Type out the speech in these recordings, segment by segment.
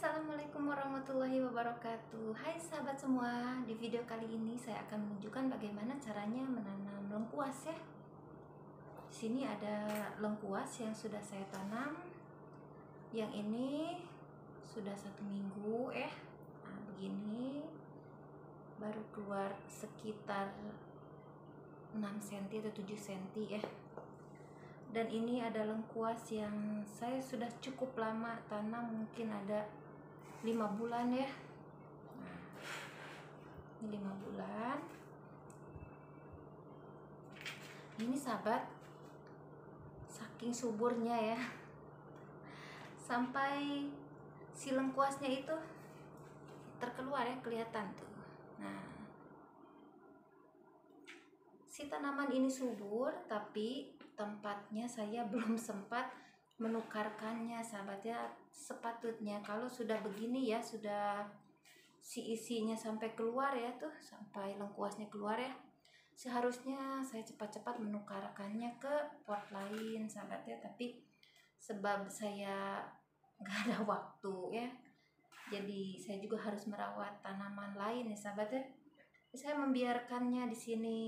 Assalamualaikum warahmatullahi wabarakatuh. Hai sahabat semua, di video kali ini saya akan menunjukkan bagaimana caranya menanam lengkuas ya. Di sini ada lengkuas yang sudah saya tanam. Yang ini sudah 1 minggu ya. Nah, begini baru keluar sekitar 6 cm atau 7 cm ya. Dan ini ada lengkuas yang saya sudah cukup lama tanam, mungkin ada 5 bulan ya. Nah, ini 5 bulan. Ini sahabat, saking suburnya ya, sampai si lengkuasnya itu terkeluar ya, kelihatan tuh. Nah, si tanaman ini subur, tapi tempatnya saya belum sempat menukarkannya sahabat ya. Sepatutnya kalau sudah begini ya, sudah si isinya sampai keluar ya tuh, sampai lengkuasnya keluar ya, seharusnya saya cepat-cepat menukarkannya ke pot lain sahabat ya. Tapi sebab saya nggak ada waktu ya, jadi saya juga harus merawat tanaman lain ya sahabat ya. Saya membiarkannya di sini.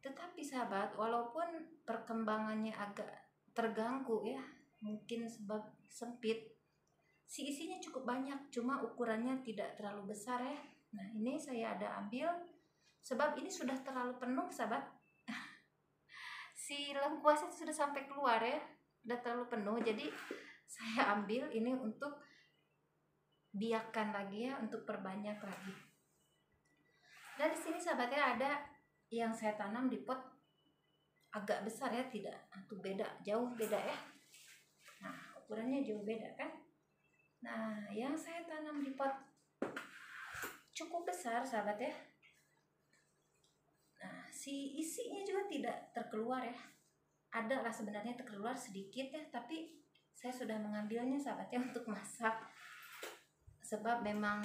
Tetapi sahabat, walaupun perkembangannya agak terganggu ya, mungkin sebab sempit, si isinya cukup banyak, cuma ukurannya tidak terlalu besar ya. Nah, ini saya ada ambil, sebab ini sudah terlalu penuh sahabat. Si lengkuasnya sudah sampai keluar ya, sudah terlalu penuh. Jadi saya ambil ini untuk biakan lagi ya, untuk perbanyak lagi. Dan di sini sahabatnya ada yang saya tanam di pot agak besar ya, tidak, itu beda, jauh beda ya. Nah, ukurannya jauh beda kan. Nah, yang saya tanam di pot cukup besar sahabat ya. Nah, si isinya juga tidak terkeluar ya. Ada lah sebenarnya terkeluar sedikit ya, tapi saya sudah mengambilnya sahabat ya untuk masak. Sebab memang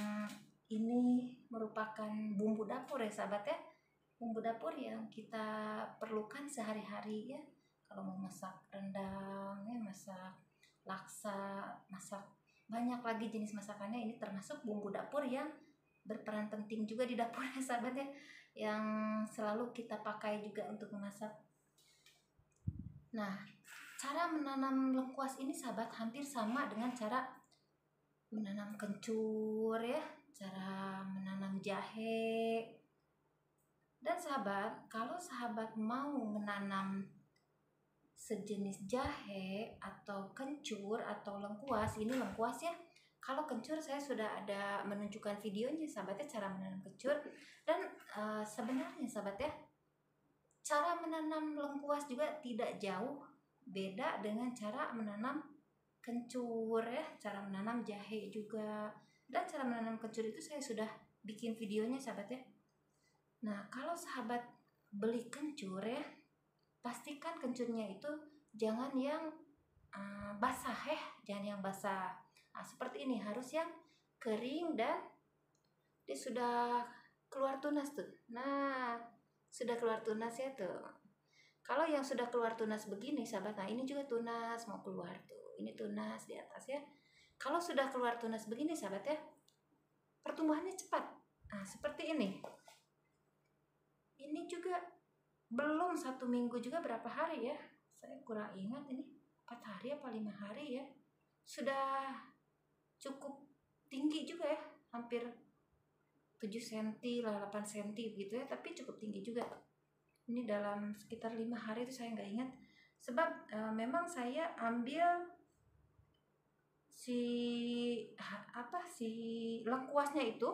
ini merupakan bumbu dapur ya sahabat ya. Bumbu dapur yang kita perlukan sehari-hari ya. Kalau mau masak rendang ya, masak laksa, masak banyak lagi jenis masakannya, ini termasuk bumbu dapur yang berperan penting juga di dapur ya sahabat ya, yang selalu kita pakai juga untuk memasak. Nah, cara menanam lengkuas ini sahabat hampir sama dengan cara menanam kencur ya, cara menanam jahe. Dan sahabat, kalau sahabat mau menanam sejenis jahe atau kencur atau lengkuas, ini lengkuas ya. Kalau kencur saya sudah ada menunjukkan videonya sahabatnya, cara menanam kencur. Dan sebenarnya sahabat ya, cara menanam lengkuas juga tidak jauh beda dengan cara menanam kencur ya, cara menanam jahe juga. Dan cara menanam kencur itu saya sudah bikin videonya sahabat ya. Nah, kalau sahabat beli kencur ya, pastikan kencurnya itu jangan yang basah ya, jangan yang basah. Nah, seperti ini, harus yang kering dan dia sudah keluar tunas tuh. Nah, sudah keluar tunas ya tuh. Kalau yang sudah keluar tunas begini sahabat, nah ini juga tunas mau keluar tuh. Ini tunas di atas ya. Kalau sudah keluar tunas begini sahabat ya, pertumbuhannya cepat. Nah, seperti ini. Ini juga belum 1 minggu juga, berapa hari ya, saya kurang ingat, ini 4 hari apa 5 hari ya, sudah cukup tinggi juga ya, hampir 7 cm lah, 8 cm gitu ya, tapi cukup tinggi juga. Ini dalam sekitar 5 hari itu saya nggak ingat, sebab memang saya ambil si lengkuasnya itu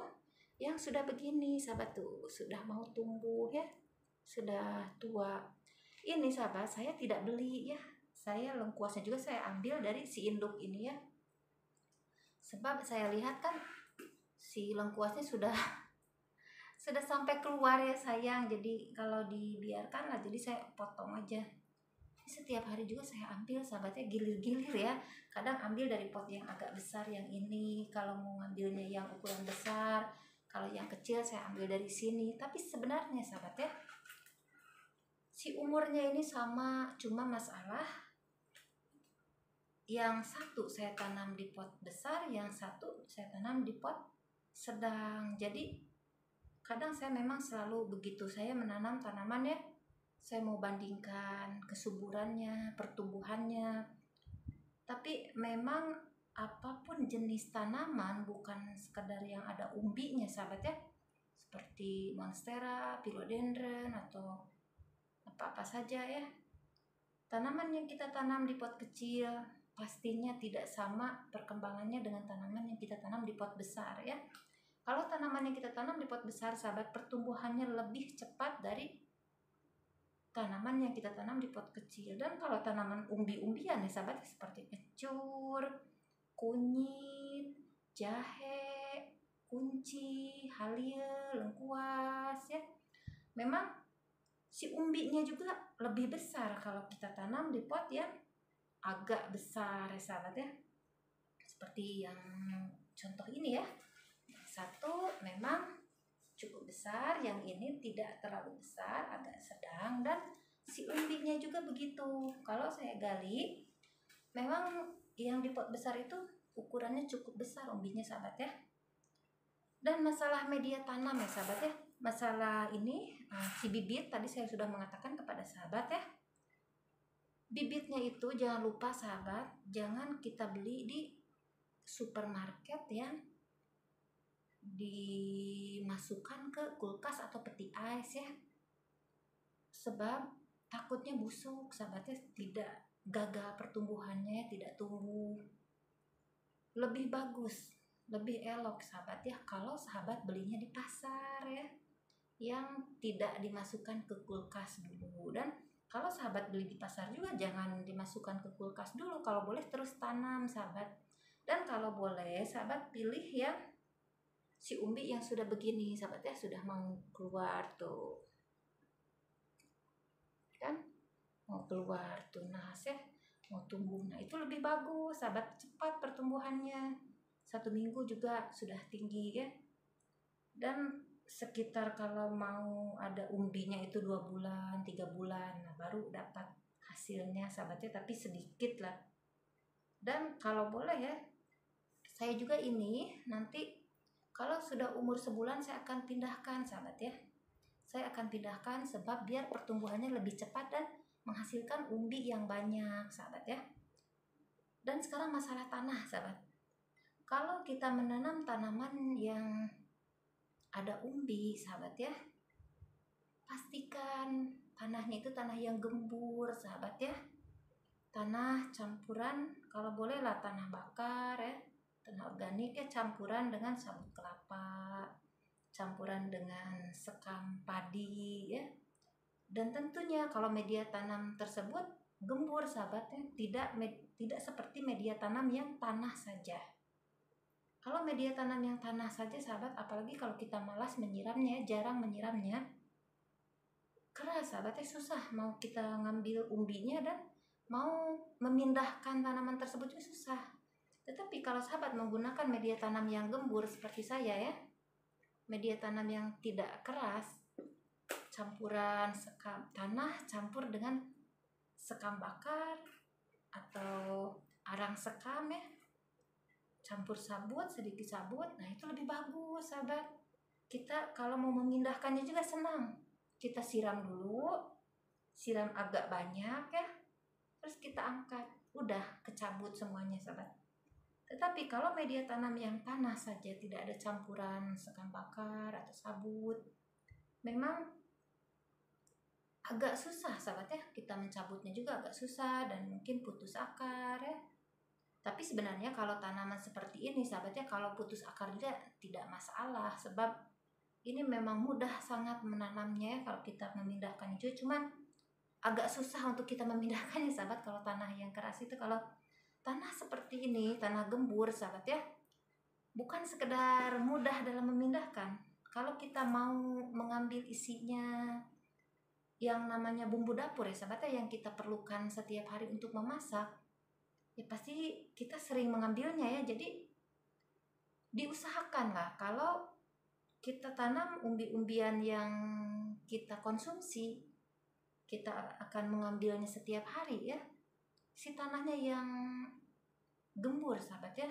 yang sudah begini sahabat tuh, sudah mau tumbuh ya, sudah tua. Ini sahabat, saya tidak beli ya, saya lengkuasnya juga saya ambil dari si induk ini ya. Sebab saya lihat kan si lengkuasnya sudah sampai keluar ya sayang, jadi kalau dibiarkan lah, jadi saya potong aja. Setiap hari juga saya ambil sahabatnya, gilir-gilir ya. Kadang ambil dari pot yang agak besar yang ini, kalau mau ngambilnya yang ukuran besar, kalau yang kecil saya ambil dari sini. Tapi sebenarnya sahabat ya, si umurnya ini sama, cuma masalah yang satu saya tanam di pot besar, besar, yang satu saya tanam di pot sedang. Jadi kadang saya memang selalu begitu, saya menanam tanaman ya, saya mau bandingkan kesuburannya, pertumbuhannya. Tapi memang apapun jenis tanaman, bukan sekedar yang ada umbinya sahabat ya, seperti monstera, philodendron, atau apa-apa saja ya, tanaman yang kita tanam di pot kecil pastinya tidak sama perkembangannya dengan tanaman yang kita tanam di pot besar ya. Kalau tanaman yang kita tanam di pot besar sahabat, pertumbuhannya lebih cepat dari tanaman yang kita tanam di pot kecil. Dan kalau tanaman umbi-umbian ya sahabat, seperti kecur, kunyit, jahe, kunci, halia, lengkuas ya, memang si umbinya juga lebih besar kalau kita tanam di pot yang agak besar ya sahabat ya, seperti yang contoh ini ya. Satu memang cukup besar, yang ini tidak terlalu besar, agak sedang, dan si umbinya juga begitu. Kalau saya gali, memang yang di pot besar itu ukurannya cukup besar umbinya sahabat ya. Dan masalah media tanam ya sahabat ya, masalah ini si bibit tadi saya sudah mengatakan kepada sahabat ya, bibitnya itu jangan lupa sahabat, jangan kita beli di supermarket yang dimasukkan ke kulkas atau peti es ya, sebab takutnya busuk sahabatnya, tidak gagal pertumbuhannya, tidak tumbuh. Lebih bagus, lebih elok sahabat ya, kalau sahabat belinya di pasar ya, yang tidak dimasukkan ke kulkas dulu. Dan kalau sahabat beli di pasar juga jangan dimasukkan ke kulkas dulu, kalau boleh terus tanam sahabat. Dan kalau boleh sahabat pilih yang si umbi yang sudah begini sahabat ya, sudah mau keluar tuh kan, mau keluar tunas ya, mau tumbuh. Nah itu lebih bagus sahabat, cepat pertumbuhannya, 1 minggu juga sudah tinggi ya. Dan sekitar kalau mau ada umbinya itu 2 bulan 3 bulan, nah baru dapat hasilnya sahabatnya, tapi sedikit lah. Dan kalau boleh ya, saya juga ini nanti kalau sudah umur sebulan saya akan pindahkan sahabat ya, saya akan pindahkan sebab biar pertumbuhannya lebih cepat dan menghasilkan umbi yang banyak sahabat ya. Dan sekarang masalah tanah sahabat, kalau kita menanam tanaman yang ada umbi sahabat ya, pastikan tanahnya itu tanah yang gembur sahabat ya, tanah campuran, kalau boleh lah tanah bakar ya, tanah organik ya, campuran dengan sabut kelapa, campuran dengan sekam padi ya. Dan tentunya kalau media tanam tersebut gembur sahabat ya, tidak seperti media tanam yang tanah saja. Kalau media tanam yang tanah saja sahabat, apalagi kalau kita malas menyiramnya, jarang menyiramnya, keras sahabatnya, susah mau kita ngambil umbinya dan mau memindahkan tanaman tersebut juga susah. Tetapi kalau sahabat menggunakan media tanam yang gembur seperti saya ya, media tanam yang tidak keras, campuran sekam tanah campur dengan sekam bakar atau arang sekam ya, campur sabut, sedikit sabut, nah itu lebih bagus sahabat. Kita kalau mau memindahkannya juga senang, kita siram dulu, siram agak banyak ya, terus kita angkat, udah kecabut semuanya sahabat. Tetapi kalau media tanam yang tanah saja, tidak ada campuran sekam bakar atau sabut, memang agak susah sahabat ya, kita mencabutnya juga agak susah dan mungkin putus akar ya. Tapi sebenarnya kalau tanaman seperti ini sahabat ya, kalau putus akar juga tidak masalah, sebab ini memang mudah sangat menanamnya ya, kalau kita memindahkan juga, cuman agak susah untuk kita memindahkannya sahabat. Kalau tanah yang keras itu, kalau tanah seperti ini, tanah gembur sahabat ya, bukan sekedar mudah dalam memindahkan. Kalau kita mau mengambil isinya yang namanya bumbu dapur ya sahabat ya, yang kita perlukan setiap hari untuk memasak, ya pasti kita sering mengambilnya ya. Jadi diusahakan lah kalau kita tanam umbi-umbian yang kita konsumsi, kita akan mengambilnya setiap hari ya, si tanahnya yang gembur sahabat ya.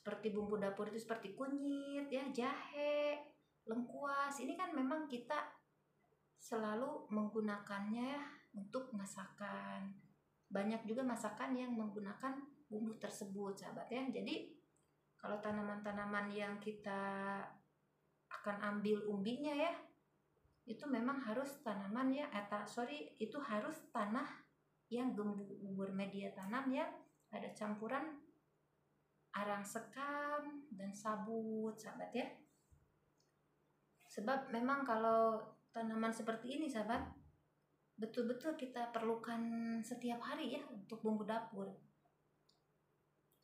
seperti bumbu dapur itu seperti kunyit ya, jahe, lengkuas. Ini kan memang kita selalu menggunakannya ya untuk masakan. Banyak juga masakan yang menggunakan bumbu tersebut, sahabat ya. Jadi kalau tanaman-tanaman yang kita akan ambil umbinya ya, itu memang harus tanaman ya, itu harus tanah yang gembur, media tanam yang ada campuran arang sekam dan sabut, sahabat ya. Sebab memang kalau tanaman seperti ini, sahabat, betul-betul kita perlukan setiap hari ya untuk bumbu dapur.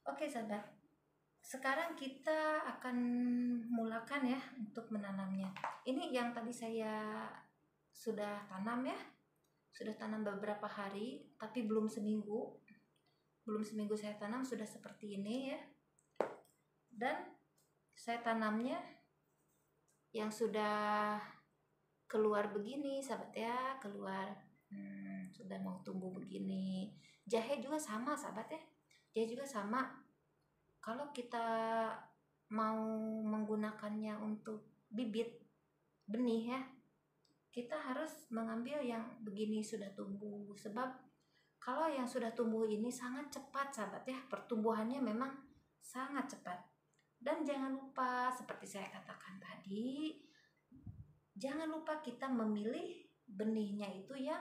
Oke, sahabat, sekarang kita akan mulakan ya untuk menanamnya. Ini yang tadi saya sudah tanam ya, sudah tanam beberapa hari, tapi belum seminggu saya tanam sudah seperti ini ya. Dan saya tanamnya yang sudah keluar begini, sahabat ya, sudah mau tumbuh begini. Jahe juga sama, sahabat ya, jahe juga sama. Kalau kita mau menggunakannya untuk bibit benih ya, kita harus mengambil yang begini sudah tumbuh. Sebab kalau yang sudah tumbuh ini sangat cepat, sahabat ya, pertumbuhannya memang sangat cepat. Dan jangan lupa, seperti saya katakan tadi, jangan lupa kita memilih benihnya itu yang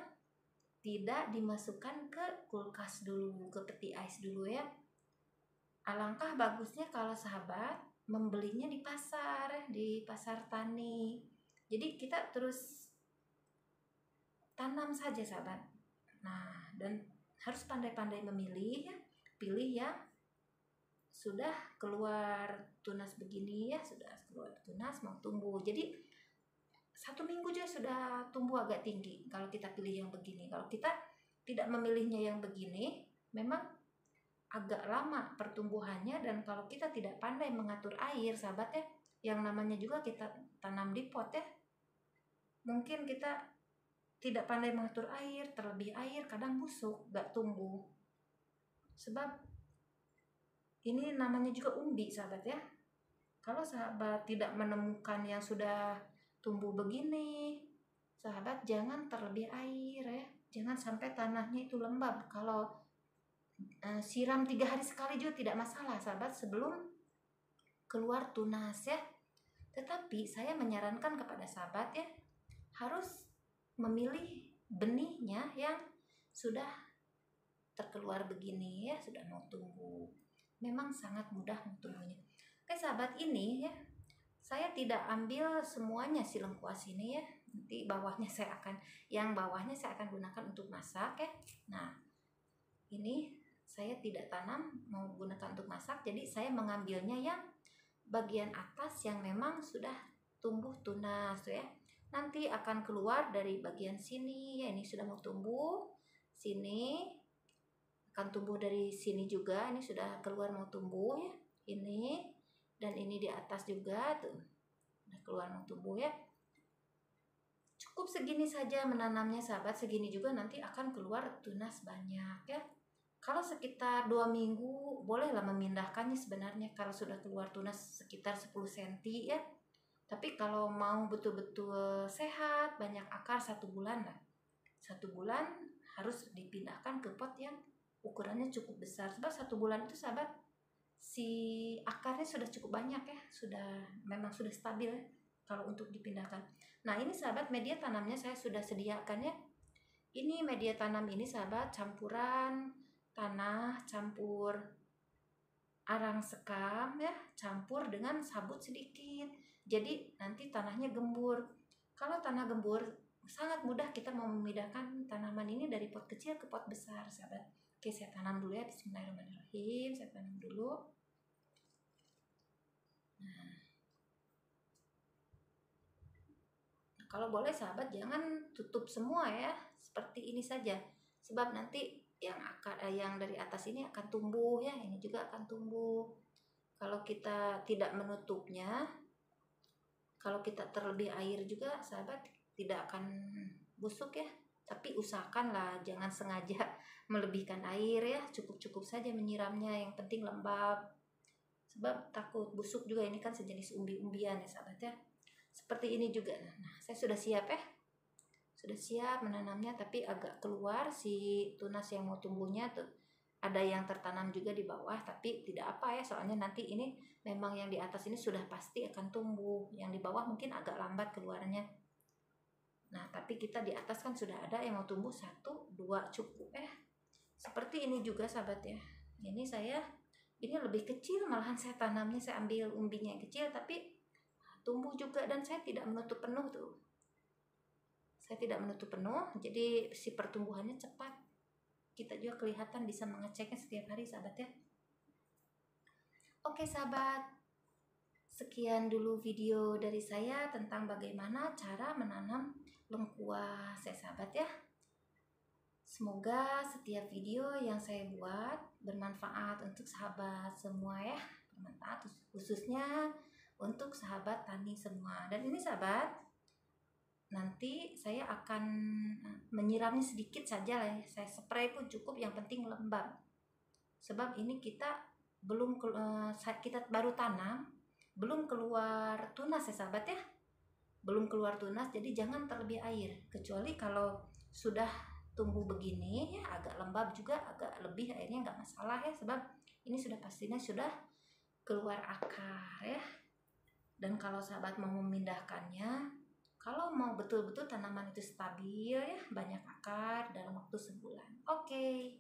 tidak dimasukkan ke kulkas dulu, ke peti ais dulu ya. Alangkah bagusnya kalau sahabat membelinya di pasar tani. Jadi kita terus tanam saja, sahabat. Nah, dan harus pandai-pandai memilih ya, pilih yang sudah keluar tunas begini ya, sudah keluar tunas mau tumbuh. Jadi 1 minggu juga sudah tumbuh agak tinggi kalau kita pilih yang begini. Kalau kita tidak memilihnya yang begini, memang agak lama pertumbuhannya. Dan kalau kita tidak pandai mengatur air, sahabat ya, yang namanya juga kita tanam di pot ya, mungkin kita tidak pandai mengatur air, terlebih air kadang busuk, gak tumbuh. Sebab ini namanya juga umbi, sahabat ya. Kalau sahabat tidak menemukan yang sudah tumbuh begini, sahabat jangan terlebih air ya. Jangan sampai tanahnya itu lembab. Kalau siram 3 hari sekali juga tidak masalah, sahabat, sebelum keluar tunas ya. Tetapi saya menyarankan kepada sahabat ya, harus memilih benihnya yang sudah terkeluar begini ya, sudah mau tumbuh. Memang sangat mudah tumbuhnya. Oke, sahabat, ini ya, saya tidak ambil semuanya si lengkuas ini ya. Nanti yang bawahnya saya akan gunakan untuk masak ya. Nah, ini saya tidak tanam, mau gunakan untuk masak. Jadi saya mengambilnya yang bagian atas yang memang sudah tumbuh tunas ya. Nanti akan keluar dari bagian sini ya, ini sudah mau tumbuh. Sini akan tumbuh dari sini juga, ini sudah keluar mau tumbuh ya. Ini dan ini di atas juga tuh udah keluar mau tumbuh ya. Cukup segini saja menanamnya, sahabat. Segini juga nanti akan keluar tunas banyak ya. Kalau sekitar 2 minggu bolehlah memindahkannya sebenarnya kalau sudah keluar tunas sekitar 10 cm ya. Tapi kalau mau betul-betul sehat, banyak akar, 1 bulan lah. 1 bulan harus dipindahkan ke pot yang ukurannya cukup besar. Sebab 1 bulan itu, sahabat, si akarnya sudah cukup banyak ya, memang sudah stabil ya, kalau untuk dipindahkan. Nah, ini sahabat, media tanamnya saya sudah sediakan ya. Ini media tanam ini, sahabat, campuran tanah, campur arang sekam ya, campur dengan sabut sedikit. Jadi nanti tanahnya gembur. Kalau tanah gembur, sangat mudah kita mau memindahkan tanaman ini dari pot kecil ke pot besar, sahabat. Oke, saya tanam dulu ya. Bismillahirrahmanirrahim. Saya tanam dulu. Nah, kalau boleh, sahabat, jangan tutup semua ya, seperti ini saja. Sebab nanti yang dari atas ini akan tumbuh ya, ini juga akan tumbuh. Kalau kita tidak menutupnya, kalau kita terlebih air juga, sahabat, tidak akan busuk ya. Tapi usahakanlah jangan sengaja melebihkan air ya, cukup-cukup saja menyiramnya, yang penting lembab. sebab takut busuk juga. Ini kan sejenis umbi-umbian ya sahabat ya. Seperti ini juga. Nah, saya sudah siap ya. Sudah siap menanamnya, tapi agak keluar si tunas yang mau tumbuhnya tuh. Ada yang tertanam juga di bawah, tapi tidak apa ya, soalnya nanti ini memang yang di atas ini sudah pasti akan tumbuh. Yang di bawah mungkin agak lambat keluarnya. Nah, tapi kita di atas kan sudah ada yang mau tumbuh, 1, 2 cukup ya. Seperti ini juga sahabat ya. Ini lebih kecil, malahan saya tanamnya, saya ambil umbinya yang kecil, tapi tumbuh juga dan saya tidak menutup penuh tuh. Saya tidak menutup penuh, jadi si pertumbuhannya cepat. Kita juga kelihatan bisa mengeceknya setiap hari sahabat ya. Oke sahabat, sekian dulu video dari saya tentang bagaimana cara menanam lengkuas ya sahabat ya. Semoga setiap video yang saya buat bermanfaat untuk sahabat semua ya. Bermanfaat khususnya untuk sahabat tani semua. Dan ini sahabat, nanti saya akan menyiramnya sedikit saja lah ya. Saya spray pun cukup, yang penting lembab. Sebab ini kita baru tanam, belum keluar tunas ya sahabat ya. Belum keluar tunas, jadi jangan terlebih air. Kecuali kalau sudah tumbuh begini ya, agak lembab juga, agak lebih airnya nggak masalah ya, sebab ini sudah pastinya sudah keluar akar ya. Dan kalau sahabat mau memindahkannya, kalau mau betul-betul tanaman itu stabil ya, banyak akar dalam waktu sebulan. Oke,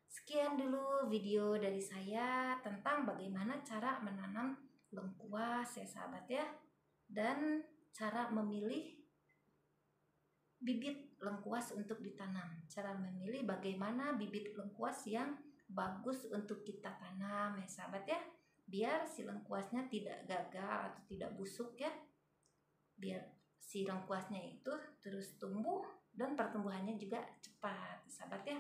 sekian dulu video dari saya tentang bagaimana cara menanam lengkuas ya sahabat ya, dan cara memilih bibit lengkuas untuk ditanam. Cara memilih bagaimana bibit lengkuas yang bagus untuk kita tanam ya sahabat ya. Biar si lengkuasnya tidak gagal atau tidak busuk ya. Biar si lengkuasnya itu terus tumbuh dan pertumbuhannya juga cepat sahabat ya.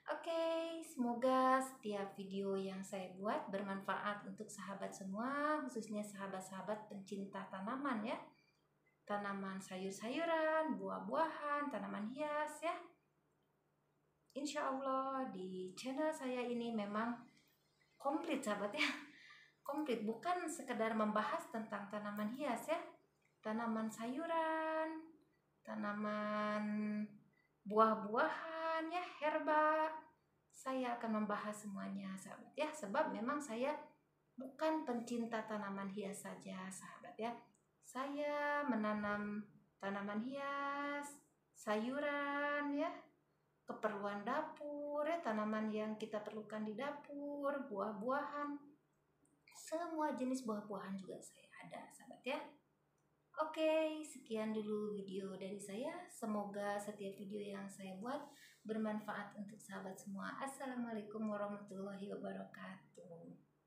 Oke, semoga setiap video yang saya buat bermanfaat untuk sahabat semua, khususnya sahabat-sahabat pencinta tanaman ya. Tanaman sayur-sayuran, buah-buahan, tanaman hias ya. Insya Allah di channel saya ini memang komplit sahabat ya. Komplit, bukan sekedar membahas tentang tanaman hias ya. Tanaman sayuran, tanaman buah-buahan ya, herba. Saya akan membahas semuanya sahabat ya. Sebab memang saya bukan pencinta tanaman hias saja sahabat ya. Saya menanam tanaman hias, sayuran ya, keperluan dapur ya, tanaman yang kita perlukan di dapur, buah-buahan, semua jenis buah-buahan juga saya ada sahabat ya. Oke, sekian dulu video dari saya. Semoga setiap video yang saya buat bermanfaat untuk sahabat semua. Assalamualaikum warahmatullahi wabarakatuh.